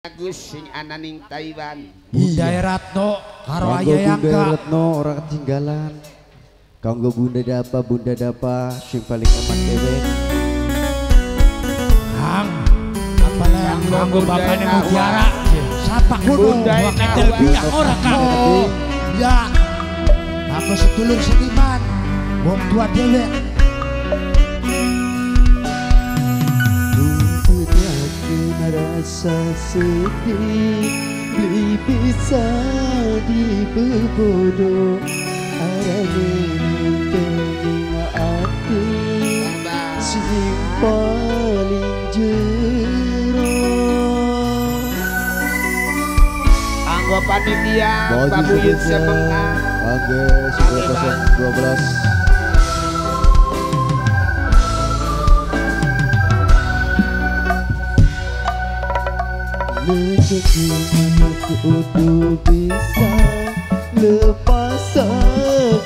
Agus sing ananing Taiwan. Bunda Ratno karo Ayah Yangka. Bunda Ratno orang ketinggalan. Kanggo Bunda Dapa sing paling aman dewe. Hang apalah kanggo bapakne Mutiara. Sapa kudu waketel biak ora kang. Ya. Aku sedulur seniman. Wong tua dewe. Rasa sedih beli bisa dibebodo arane kening ati sing paling jero Anggo panitia pabuyut sebengar Oke 12. Jadi mana kudu bisa lepas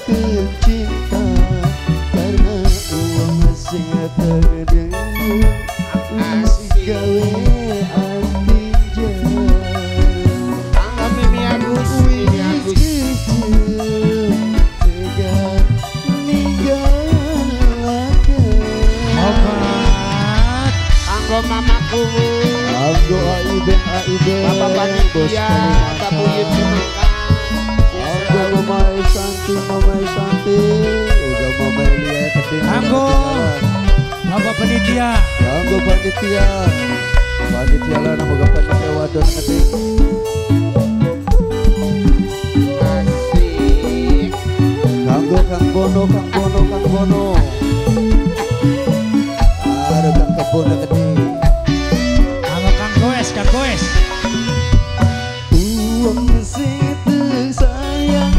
ke cinta karena uang sing terdengar asik gawe hati jauh Angga Mimi Agus tegar ninggalakan Obat Anggo mamaku Anggo Aiben Bapak panitia pabuyut sebengar Anggo Mamai Santi udah Mamai lihat Anggo Bapak panitia Anggo panitia lah nama panitia wadon keting asik Anggo Kang Bono aduh Kang Bono keting Anggo Kang Goes uang situ sayang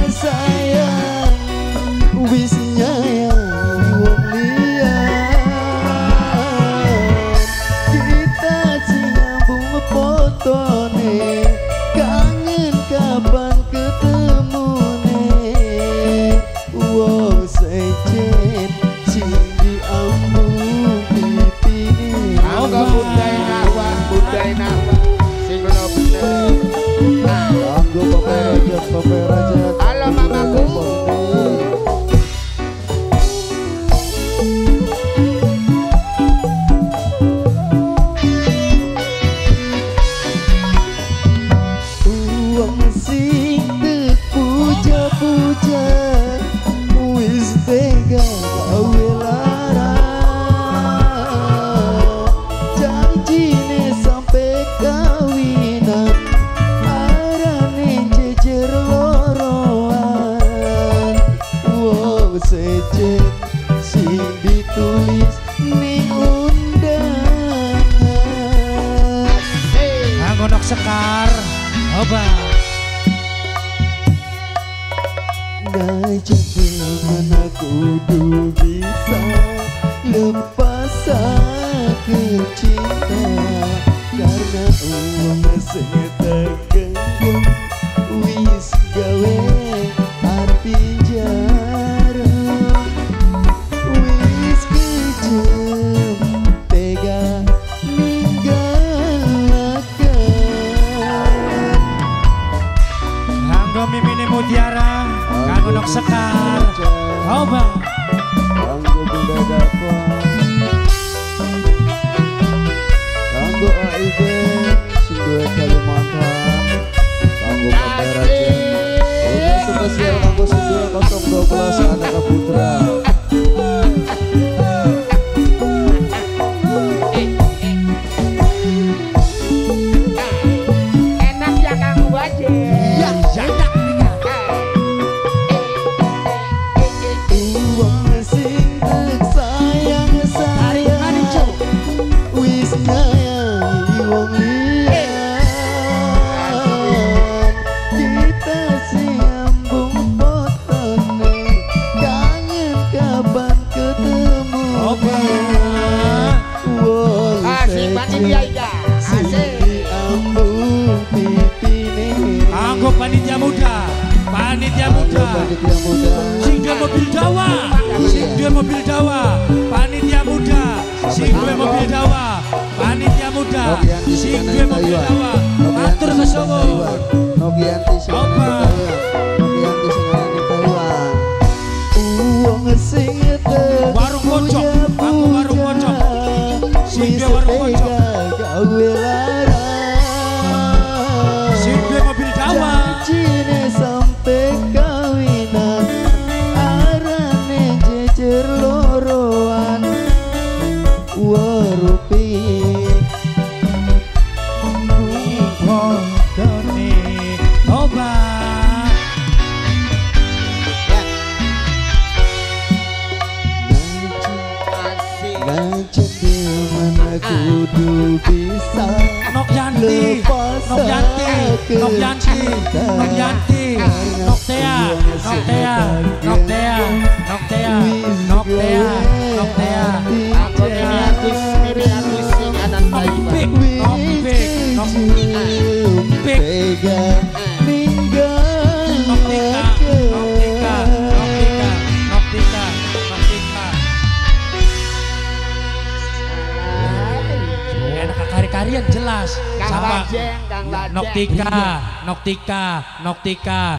wis nyayang wong liyan kita nyambung fotone kangen kapan ketemune wong secet sing diambung pipine Angga budaya nawa sing ono bener Anggo Bapak Raja Halo mamaku uang sing puja wis tega gawe lara janjine sampai kawinan arane jejer loroan wong sejen sing ditulis ning undangan Anggo Nok Sekar Obat Ngajak mana kudu bisa lepas ke cinta karena uang sing tergenggam wis gawe hati jarum wis kejem tega ninggalakan Anggo Mimine Mutiara Anggo Nok Sekar Obat Anggo Bunda Dapa Anggo Aiben sing duet Kalimantan Anggo Bapak Raja Udah spesial Anggo sing duet 012 anak Putra enak ya kanggo aja Ya jadak uang sing sayang wis nyayangi wong liyan kita sambung fotone kangen kapan ketemu wong asik panitia iya asik diambung pipine Anggo panitia muda panitia muda sing duwe mobil dawa panitia muda sing duwe mobil dawa panitia muda sing duwe mobil dawa Matur suwun. Nogianti sing ngarani Nogianti sing ngarani Taiwan. Wong sing Warung pojok, aku warung pojok. Sing duwe warung pojok. Gawe larang. Sing duwe mobil dawa. Janjine sampe kawinan. Arane jejer loroan. Warupi Bodoni obat. Asik. Ngajen di mana kudu bisa Nok Yanti, Nok Yanti, Nok Yanti, Nok Yanti, Nok Tea, Nok Tea, Nok Tea, Nok Tea, Nok Tea, Nok Tea, Aku miriatus sing anan Taiwan. Pik, Nok Pik, Nok Pik, Pega ninggal Nok Tika, Nok Tika, Nok Tika, Nok Tika, Nok Tika. Enak kari-karian jelas. Kang Sama Bajeng, Kang Bajeng. Nok Tika, Nok Tika, Nok Tika.